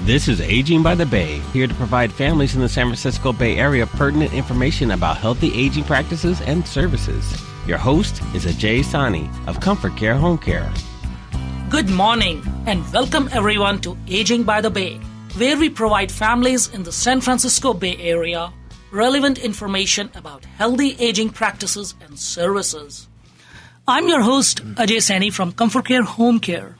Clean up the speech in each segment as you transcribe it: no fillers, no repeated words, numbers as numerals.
This is Aging by the Bay, here to provide families in the San Francisco Bay Area pertinent information about healthy aging practices and services. Your host is Ajay Sani of ComForCare Home Care. Good morning and welcome everyone to Aging by the Bay, where we provide families in the San Francisco Bay Area relevant information about healthy aging practices and services. I'm your host, Ajay Sani from ComForCare Home Care.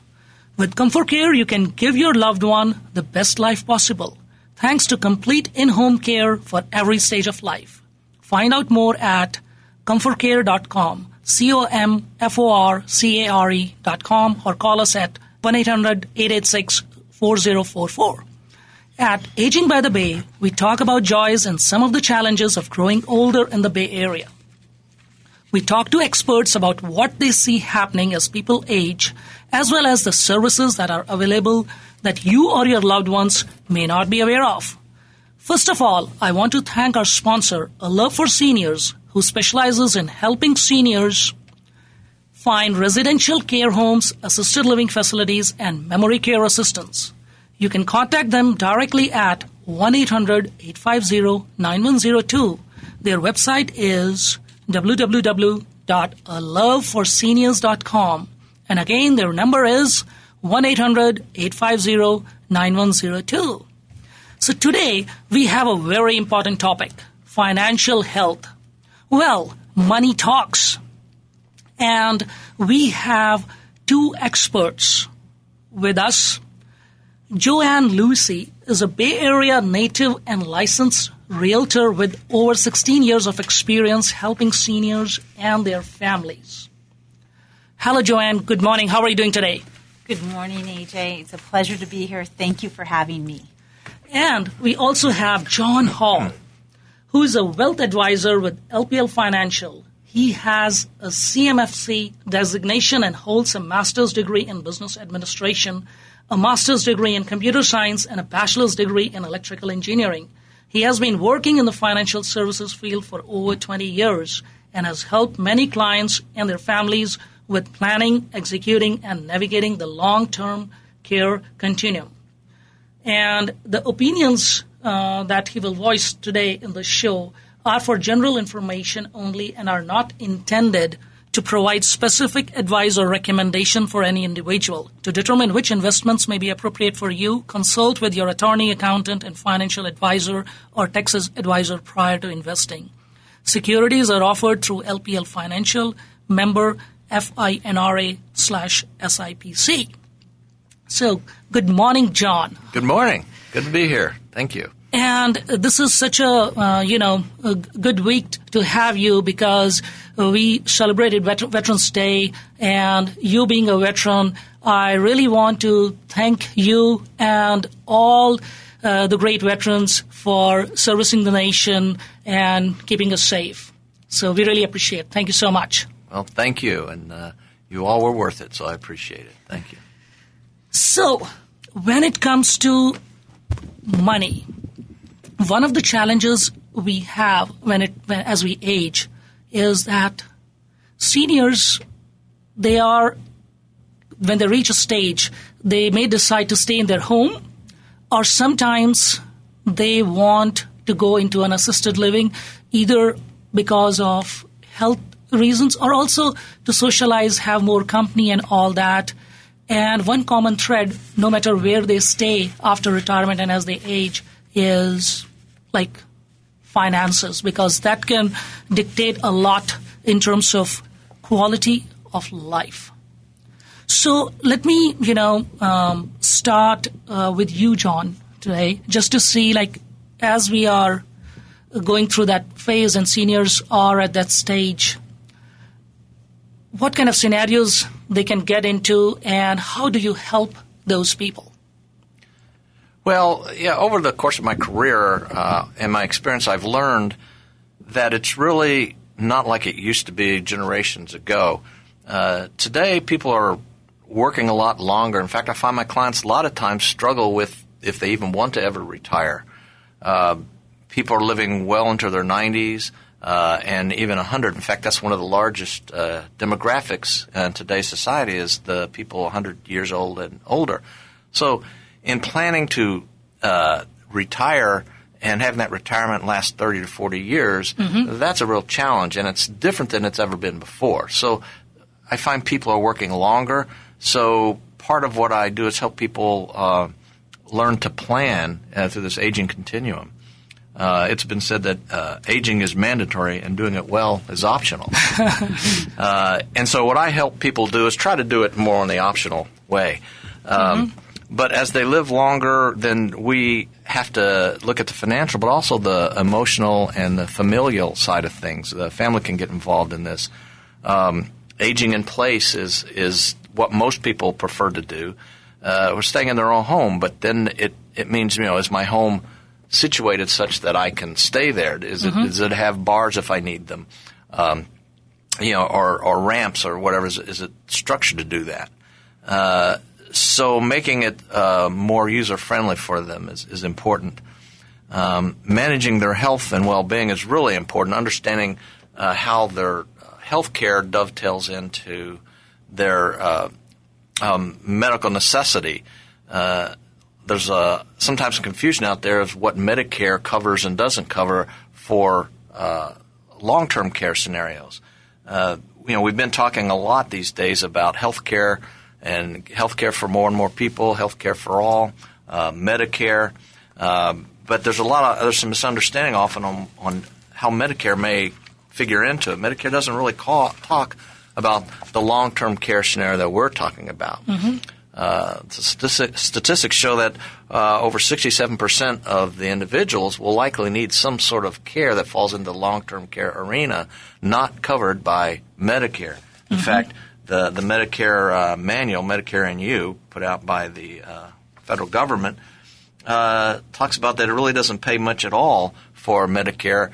With ComForCare, you can give your loved one the best life possible, thanks to complete in-home care for every stage of life. Find out more at ComForCare.com, ComForCare.com, or call us at 1-800-886-4044. At Aging by the Bay, we talk about joys and some of the challenges of growing older in the Bay Area. We talk to experts about what they see happening as people age, as well as the services that are available that you or your loved ones may not be aware of. First of all, I want to thank our sponsor, A Love for Seniors, who specializes in helping seniors find residential care homes, assisted living facilities, and memory care assistance. You can contact them directly at 1-800-850-9102. Their website is www.aloveforseniors.com. And again, their number is 1-800-850-9102. So today, we have a very important topic, financial health. Well, money talks. And we have two experts with us. Joanne Lucy is a Bay Area native and licensed realtor with over 16 years of experience helping seniors and their families. Hello, Joanne. Good morning. How are you doing today? Good morning, AJ. It's a pleasure to be here. Thank you for having me. And we also have John Hall, who is a wealth advisor with LPL Financial. He has a CMFC designation and holds a master's degree in business administration, a master's degree in computer science, and a bachelor's degree in electrical engineering. He has been working in the financial services field for over 20 years and has helped many clients and their families with planning, executing, and navigating the long-term care continuum. And the opinions that he will voice today in the show are for general information only and are not intended to provide specific advice or recommendation for any individual. To determine which investments may be appropriate for you, consult with your attorney, accountant, and financial advisor or tax advisor prior to investing. Securities are offered through LPL Financial, member FINRA/SIPC. So, good morning, John. Good morning. Good to be here. Thank you. And this is such a good week to have you because we celebrated Veterans Day, and you being a veteran, I really want to thank you and all the great veterans for servicing the nation and keeping us safe. So we really appreciate it. Thank you so much. Well, thank you, and you all were worth it, so I appreciate it. Thank you. So, when it comes to money, one of the challenges we have as we age is that seniors, when they reach a stage, they may decide to stay in their home, or sometimes they want to go into an assisted living, either because of health reasons or also to socialize, have more company and all that. And one common thread, no matter where they stay after retirement and as they age, is like finances, because that can dictate a lot in terms of quality of life. So let me, start with you, John, today, just to see, as we are going through that phase and seniors are at that stage, what kind of scenarios they can get into, and how do you help those people? Well, yeah, over the course of my career and my experience, I've learned that it's really not like it used to be generations ago. Today, people are working a lot longer. In fact, I find my clients a lot of times struggle with if they even want to ever retire. People are living well into their 90s. And even 100. In fact, that's one of the largest demographics in today's society is the people 100 years old and older. So in planning to retire and having that retirement last 30 to 40 years, that's a real challenge, and it's different than it's ever been before. So I find people are working longer. So part of what I do is help people learn to plan through this aging continuum. It's been said that aging is mandatory and doing it well is optional. And so what I help people do is try to do it more in the optional way. But as they live longer, then we have to look at the financial, but also the emotional and the familial side of things. The family can get involved in this. Aging in place is what most people prefer to do. We're staying in their own home, but then it means, is my home situated such that I can stay there? Does it have bars if I need them? Or ramps or whatever. Is it structured to do that? So making it more user-friendly for them is important. Managing their health and well-being is really important. Understanding how their health care dovetails into their medical necessity. There's sometimes confusion out there of what Medicare covers and doesn't cover for long-term care scenarios. We've been talking a lot these days about health care and health care for more and more people, health care for all, Medicare. But there's some misunderstanding often on how Medicare may figure into it. Medicare doesn't really talk about the long-term care scenario that we're talking about. Statistics show that over 67% of the individuals will likely need some sort of care that falls into the long-term care arena, not covered by Medicare. In fact, the Medicare manual, Medicare and You, put out by the federal government, talks about that it really doesn't pay much at all for Medicare,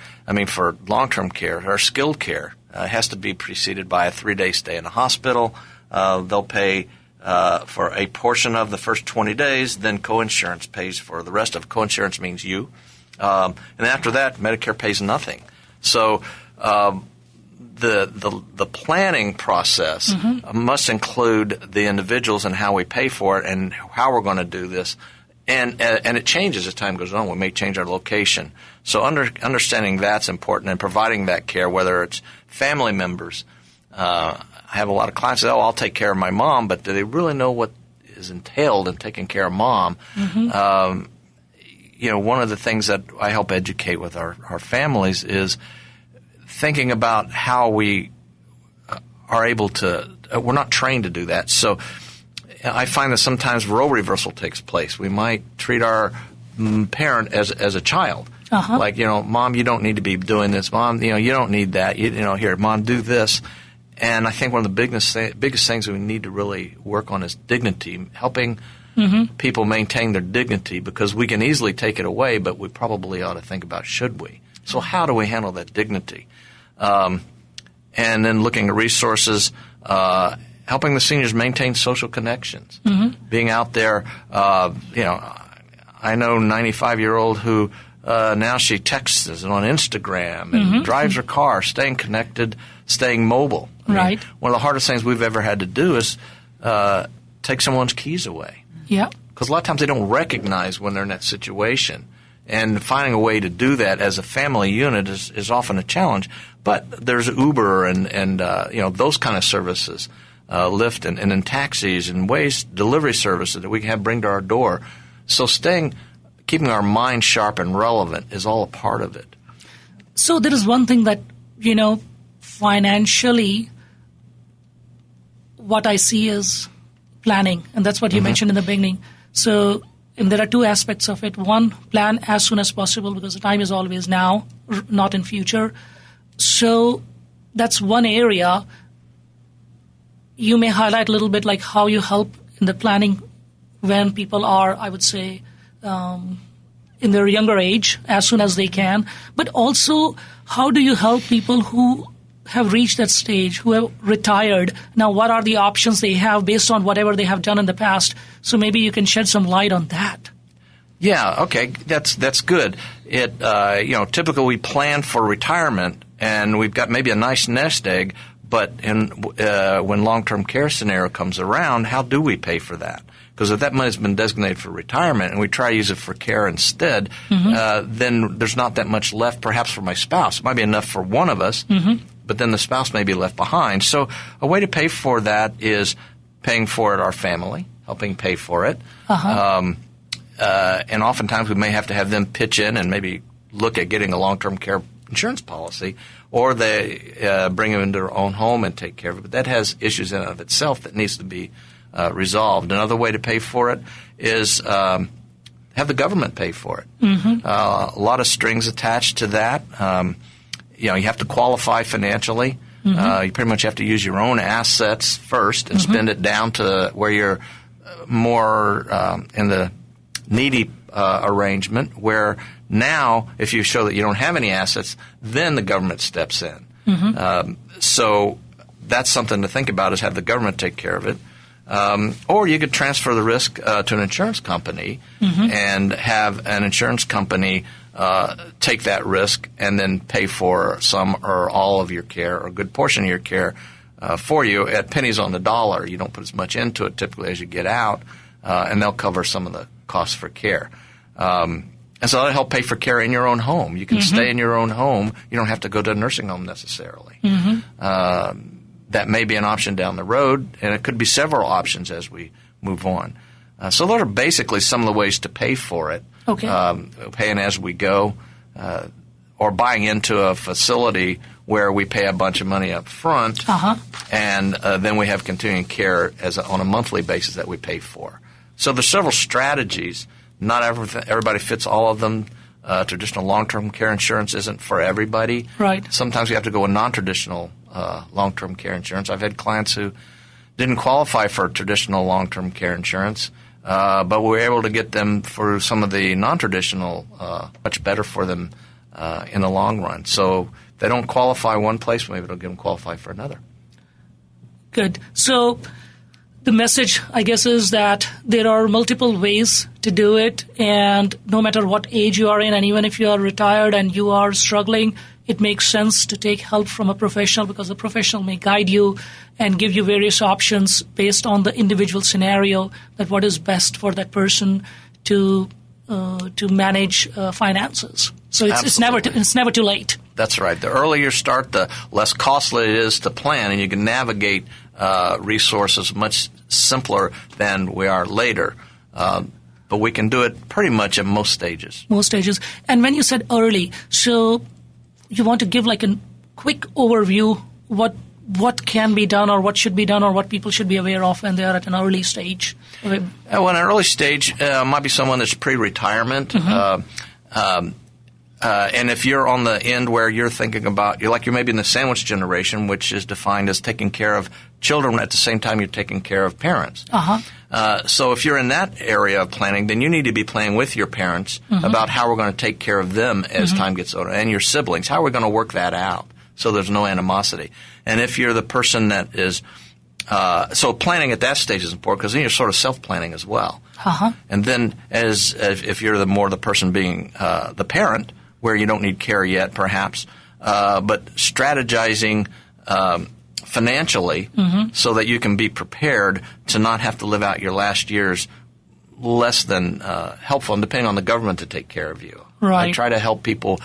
for long-term care or skilled care. It has to be preceded by a 3-day stay in a hospital. They'll pay for a portion of the first 20 days, then coinsurance pays for the rest of it. Coinsurance means you. And after that, Medicare pays nothing. So the planning process must include the individuals and how we pay for it and how we're going to do this. And it changes as time goes on. We may change our location. So understanding that's important and providing that care, whether it's family members. I have a lot of clients say, I'll take care of my mom, but do they really know what is entailed in taking care of mom? One of the things that I help educate with our families is thinking about how we are able to we're not trained to do that. So I find that sometimes role reversal takes place. We might treat our parent as a child. Like, Mom, you don't need to be doing this. Mom, you don't need that. Here, Mom, do this. And I think one of the biggest things we need to really work on is dignity, helping people maintain their dignity, because we can easily take it away, but we probably ought to think about, should we? So how do we handle that dignity? And then looking at resources, helping the seniors maintain social connections, being out there. I know a 95-year-old who now she texts us on Instagram and drives her car, staying connected, staying mobile. Right. One of the hardest things we've ever had to do is take someone's keys away. Yeah. Because a lot of times they don't recognize when they're in that situation. And finding a way to do that as a family unit is often a challenge. But there's Uber and those kind of services, Lyft and in taxis and delivery services that we can bring to our door. So keeping our mind sharp and relevant is all a part of it. So there is one thing that, financially, what I see is planning, and that's what you mentioned in the beginning. So there are two aspects of it. One, plan as soon as possible, because the time is always now, not in future. So that's one area. You may highlight a little bit like how you help in the planning when people are, I would say, in their younger age, as soon as they can. But also, how do you help people who have reached that stage, who have retired? Now, what are the options they have based on whatever they have done in the past? So maybe you can shed some light on that. Yeah, okay, that's good. Typically we plan for retirement, and we've got maybe a nice nest egg, but when long-term care scenario comes around, how do we pay for that? Because if that money's been designated for retirement and we try to use it for care instead, then there's not that much left perhaps for my spouse. It might be enough for one of us, but then the spouse may be left behind. So a way to pay for that is paying for it our family, helping pay for it. And oftentimes we may have to have them pitch in and maybe look at getting a long-term care insurance policy, or they bring them into their own home and take care of it. But that has issues in and of itself that needs to be resolved. Another way to pay for it is have the government pay for it. A lot of strings attached to that. You have to qualify financially. You pretty much have to use your own assets first and spend it down to where you're more in the needy arrangement, where now if you show that you don't have any assets, then the government steps in. So that's something to think about, is have the government take care of it. Or you could transfer the risk to an insurance company and have an insurance company take that risk and then pay for some or all of your care, or a good portion of your care for you at pennies on the dollar. You don't put as much into it typically as you get out, and they'll cover some of the costs for care. And so that'll help pay for care in your own home. You can stay in your own home. You don't have to go to a nursing home necessarily. That may be an option down the road, and it could be several options as we move on. So those are basically some of the ways to pay for it. Paying as we go, or buying into a facility where we pay a bunch of money up front, and then we have continuing care on a monthly basis that we pay for. So there's several strategies. Not everybody fits all of them. Traditional long-term care insurance isn't for everybody. Right. Sometimes you have to go with non-traditional long-term care insurance. I've had clients who didn't qualify for traditional long-term care insurance, but we were able to get them for some of the non-traditional much better for them in the long run. So if they don't qualify one place, maybe it'll get them qualify for another. Good. So the message, I guess, is that there are multiple ways to do it, and no matter what age you are in, and even if you are retired and you are struggling, it makes sense to take help from a professional, because a professional may guide you and give you various options based on the individual scenario, that what is best for that person to manage finances. So it's never too late. That's right. The earlier you start, the less costly it is to plan, and you can navigate resources much simpler than we are later. But we can do it pretty much at most stages. Most stages. And when you said early, so you want to give like a quick overview what can be done or what should be done or what people should be aware of when they are at an early stage? Well, an early stage might be someone that's pre-retirement. And if you're on the end where you're thinking about, you're maybe in the sandwich generation, which is defined as taking care of children at the same time you're taking care of parents. So if you're in that area of planning, then you need to be planning with your parents about how we're going to take care of them as time gets older, and your siblings. How are we going to work that out so there's no animosity? And if you're the person that is so planning at that stage is important, because then you're sort of self-planning as well. And then if you're the person being the parent, where you don't need care yet perhaps, but strategizing financially so that you can be prepared to not have to live out your last years less than helpful, and depending on the government to take care of you. Right. I try to help people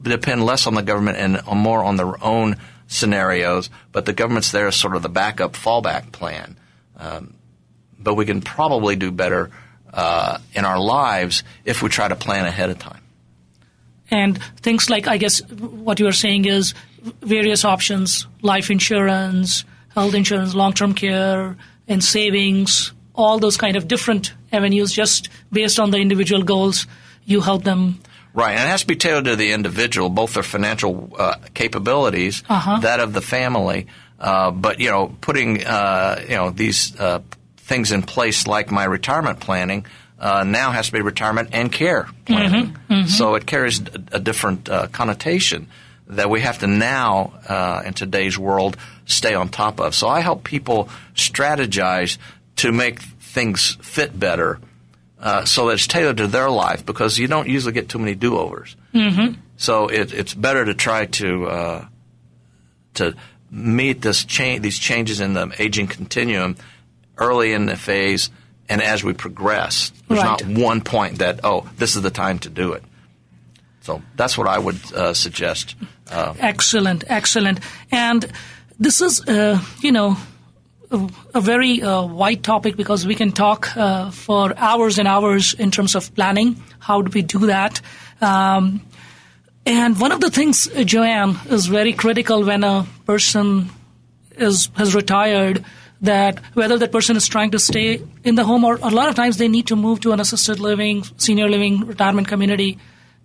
depend less on the government and more on their own scenarios, but the government's there as sort of the backup fallback plan. But we can probably do better in our lives if we try to plan ahead of time. And things like, I guess what you are saying is various options, life insurance, health insurance, long-term care, and savings, all those kind of different avenues, just based on the individual goals, you help them. Right, and it has to be tailored to the individual, both their financial capabilities, that of the family, but, putting, these things in place like my retirement planning now has to be retirement and care planning. So it carries a different connotation that we have to now, in today's world, stay on top of. So I help people strategize to make things fit better so that it's tailored to their life, because you don't usually get too many do-overs. So it's better to try to meet these changes in the aging continuum early in the phase and as we progress. There's Right. not one point that, this is the time to do it. So that's what I would suggest. Excellent. And this is, a very wide topic because we can talk for hours and hours in terms of planning. How do we do that? And one of the things, Joanne, is very critical when a person has retired, that whether that person is trying to stay in the home or a lot of times they need to move to an assisted living, senior living, retirement community,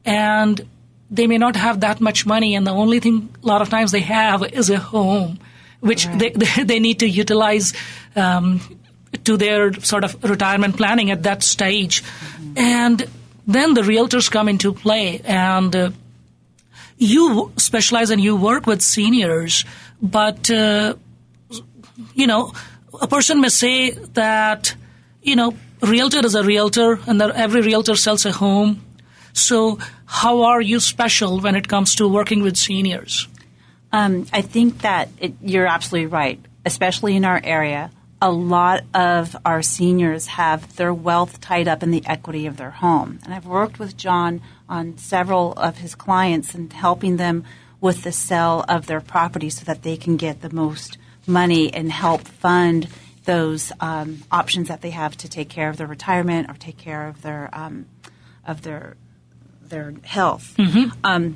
and they may not have that much money, and the only thing a lot of times they have is a home, which they need to utilize to their sort of retirement planning at that stage. Mm-hmm. And then the realtors come into play, and you specialize and you work with seniors, but, a person may say that, realtor is a realtor and that every realtor sells a home. So how are you special when it comes to working with seniors? I think that you're absolutely right, especially in our area. A lot of our seniors have their wealth tied up in the equity of their home. And I've worked with John on several of his clients and helping them with the sale of their property so that they can get the most money and help fund those options that they have to take care of their retirement or take care of their health. Mm-hmm.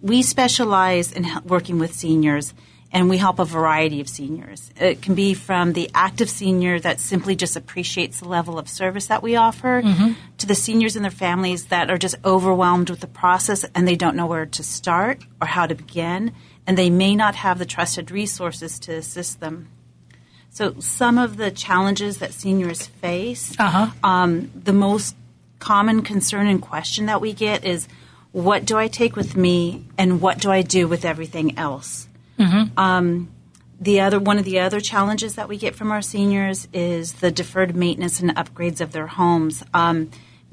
We specialize in working with seniors, and we help a variety of seniors. It can be from the active senior that simply just appreciates the level of service that we offer, mm-hmm. to the seniors and their families that are just overwhelmed with the process and they don't know where to start or how to begin, and they may not have the trusted resources to assist them. So some of the challenges that seniors face, the most common concern and question that we get is, what do I take with me and what do I do with everything else? Mm-hmm. One of the other challenges that we get from our seniors is the deferred maintenance and upgrades of their homes.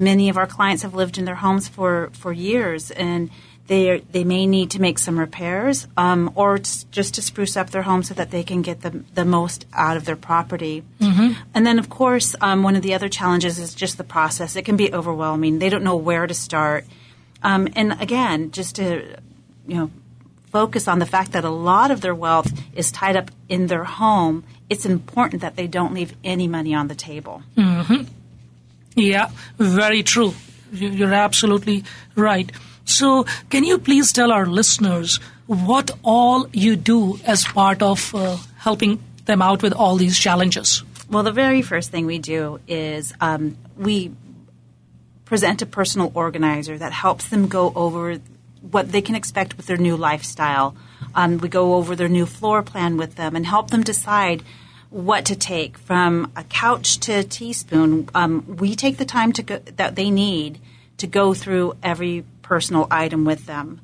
Many of our clients have lived in their homes for years, and they may need to make some repairs or just to spruce up their home so that they can get the most out of their property. Mm-hmm. And then, of course, one of the other challenges is just the process. It can be overwhelming. They don't know where to start. And again, just to focus on the fact that a lot of their wealth is tied up in their home, it's important that they don't leave any money on the table. Mm-hmm. Yeah, very true. You're absolutely right. So can you please tell our listeners what all you do as part of helping them out with all these challenges? Well, the very first thing we do is we present a personal organizer that helps them go over what they can expect with their new lifestyle. We go over their new floor plan with them and help them decide what to take from a couch to a teaspoon. We take the time that they need to go through every personal item with them.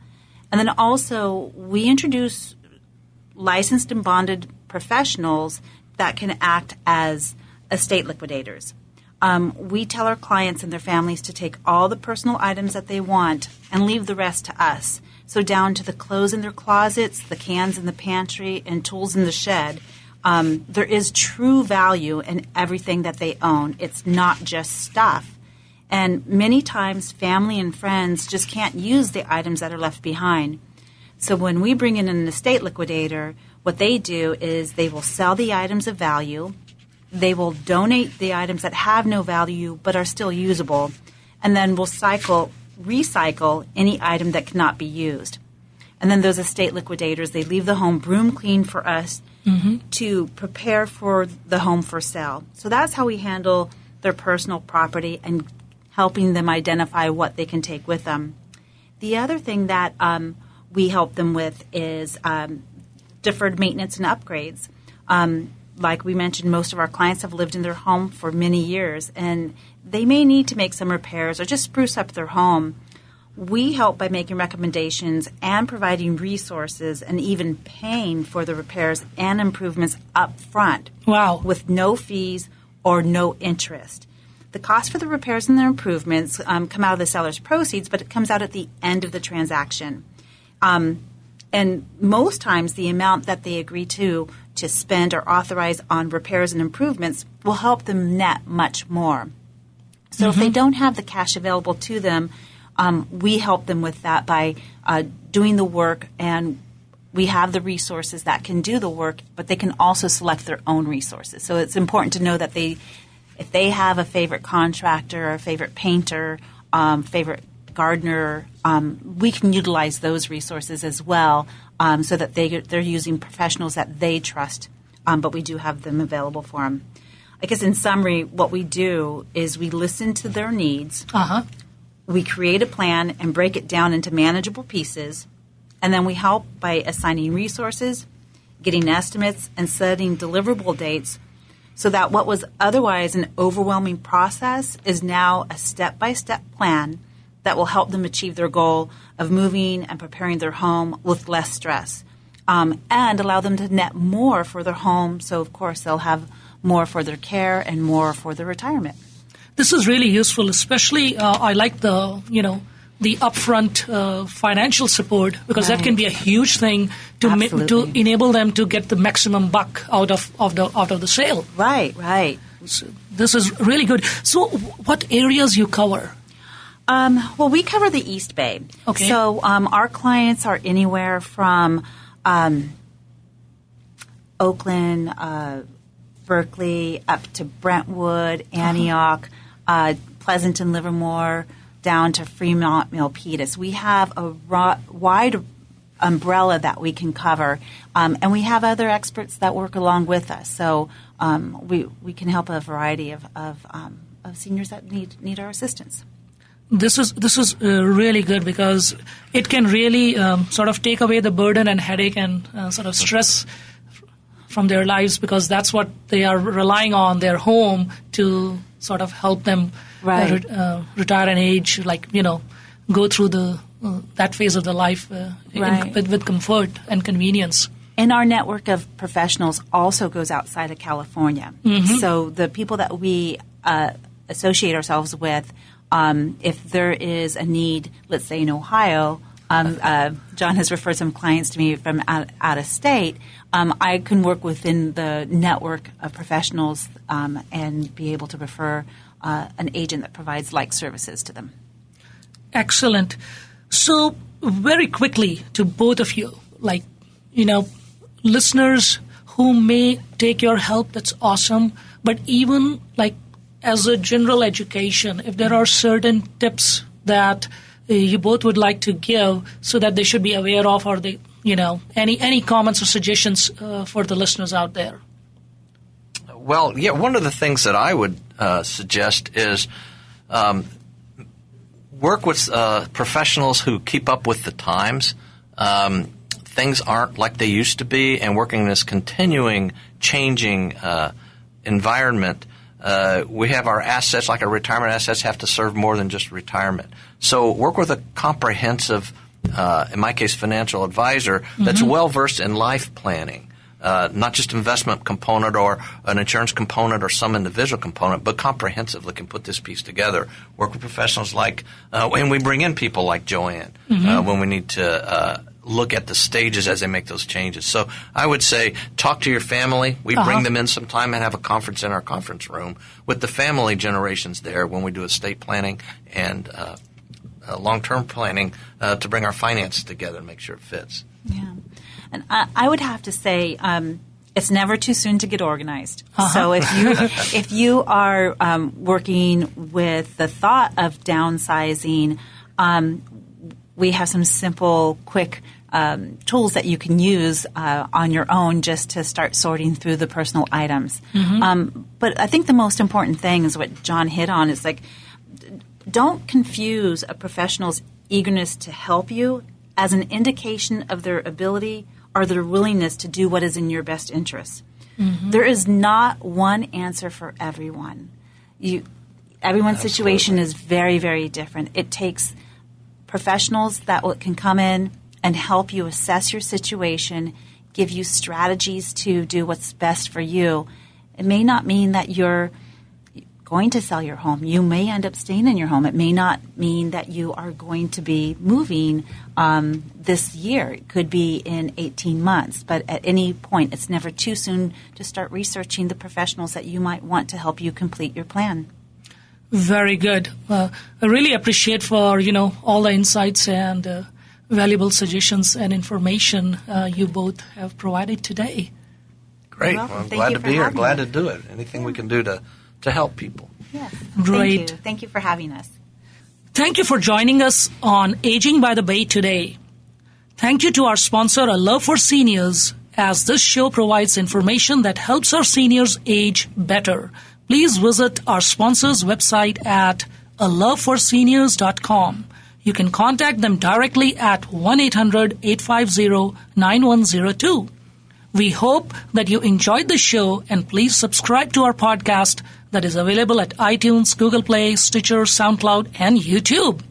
And then also we introduce licensed and bonded professionals that can act as estate liquidators. We tell our clients and their families to take all the personal items that they want and leave the rest to us. So down to the clothes in their closets, the cans in the pantry, and tools in the shed. There is true value in everything that they own. It's not just stuff. And many times family and friends just can't use the items that are left behind. So when we bring in an estate liquidator, what they do is they will sell the items of value. They will donate the items that have no value but are still usable, and then we'll recycle any item that cannot be used. And then those estate liquidators, they leave the home broom clean for us to prepare for the home for sale. So that's how we handle their personal property and helping them identify what they can take with them. The other thing that we help them with is deferred maintenance and upgrades. Like we mentioned, most of our clients have lived in their home for many years, and they may need to make some repairs or just spruce up their home. We help by making recommendations and providing resources and even paying for the repairs and improvements up front. Wow. With no fees or no interest. The cost for the repairs and the improvements come out of the seller's proceeds, but it comes out at the end of the transaction. And most times the amount that they agree to to spend or authorize on repairs and improvements will help them net much more. So if they don't have the cash available to them, we help them with that by doing the work, and we have the resources that can do the work, but they can also select their own resources. So it's important to know that if they have a favorite contractor, or a favorite painter, favorite gardener, we can utilize those resources as well, so that they're using professionals that they trust, but we do have them available for them. I guess in summary, what we do is we listen to their needs, we create a plan and break it down into manageable pieces, and then we help by assigning resources, getting estimates, and setting deliverable dates so that what was otherwise an overwhelming process is now a step-by-step plan that will help them achieve their goal of moving and preparing their home with less stress, and allow them to net more for their home. So, of course, they'll have more for their care and more for their retirement. This is really useful, especially I like the upfront financial support, because that can be a huge thing to enable them to get the maximum buck out of the sale. Right. So this is really good. So, what areas you cover? Well, we cover the East Bay. Okay. So our clients are anywhere from Oakland, Berkeley, up to Brentwood, Antioch, Pleasanton, Livermore, down to Fremont, Milpitas. We have a wide umbrella that we can cover, and we have other experts that work along with us. So we can help a variety of seniors that need our assistance. This is really good, because it can really sort of take away the burden and headache and sort of stress from their lives, because that's what they are relying on, their home, to sort of help them retire and age, go through that phase of the life with comfort and convenience. And our network of professionals also goes outside of California. So the people that we associate ourselves with, if there is a need, let's say in Ohio, John has referred some clients to me from out of state, I can work within the network of professionals and be able to refer an agent that provides like services to them. Excellent. So very quickly to both of you, listeners who may take your help, that's awesome. But even as a general education, if there are certain tips that you both would like to give so that they should be aware of, or any comments or suggestions for the listeners out there? Well, yeah, one of the things that I would suggest is work with professionals who keep up with the times. Things aren't like they used to be, and working in this continuing changing environment, we have our assets, like our retirement assets, have to serve more than just retirement. So work with a comprehensive, in my case, financial advisor that's well-versed in life planning, not just investment component or an insurance component or some individual component, but comprehensively can put this piece together. Work with professionals and we bring in people like Joanne when we need to look at the stages as they make those changes. So I would say talk to your family. We bring them in sometime and have a conference in our conference room with the family generations there when we do estate planning and long-term planning to bring our finances together and make sure it fits. Yeah. And I would have to say it's never too soon to get organized. So if you are working with the thought of downsizing, we have some simple, quick tools that you can use on your own just to start sorting through the personal items. But I think the most important thing is what John hit on is don't confuse a professional's eagerness to help you as an indication of their ability or their willingness to do what is in your best interest. There is not one answer for everyone. Everyone's situation is very, very different. It takes professionals that can come in and help you assess your situation, give you strategies to do what's best for you. It may not mean that you're going to sell your home. You may end up staying in your home. It may not mean that you are going to be moving this year. It could be in 18 months. But at any point, it's never too soon to start researching the professionals that you might want to help you complete your plan. Very good. I really appreciate for, all the insights and valuable suggestions and information you both have provided today. Great. Well, I'm glad to be here. Glad to do it. Anything we can do to help people. Yes. Great. Thank you for having us. Thank you for joining us on Aging by the Bay today. Thank you to our sponsor, A Love for Seniors, as this show provides information that helps our seniors age better. Please visit our sponsor's website at aloveforseniors.com. You can contact them directly at 1-800-850-9102. We hope that you enjoyed the show, and please subscribe to our podcast that is available at iTunes, Google Play, Stitcher, SoundCloud, and YouTube.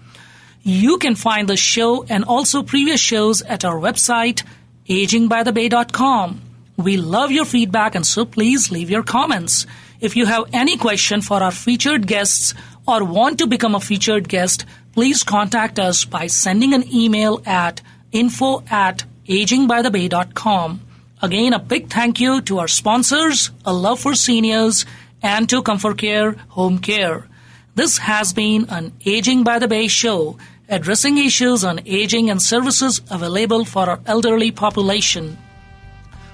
You can find the show and also previous shows at our website, agingbythebay.com. We love your feedback, and so please leave your comments. If you have any question for our featured guests or want to become a featured guest, please contact us by sending an email at info@agingbythebay.com. Again, a big thank you to our sponsors, A Love for Seniors, and to ComForCare Home Care. This has been an Aging by the Bay show, addressing issues on aging and services available for our elderly population.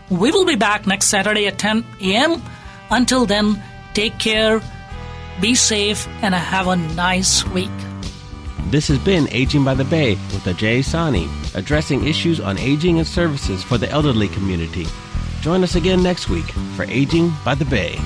We will be back next Saturday at 10 a.m. Until then, take care, be safe, and have a nice week. This has been Aging by the Bay with Ajay Sani, addressing issues on aging and services for the elderly community. Join us again next week for Aging by the Bay.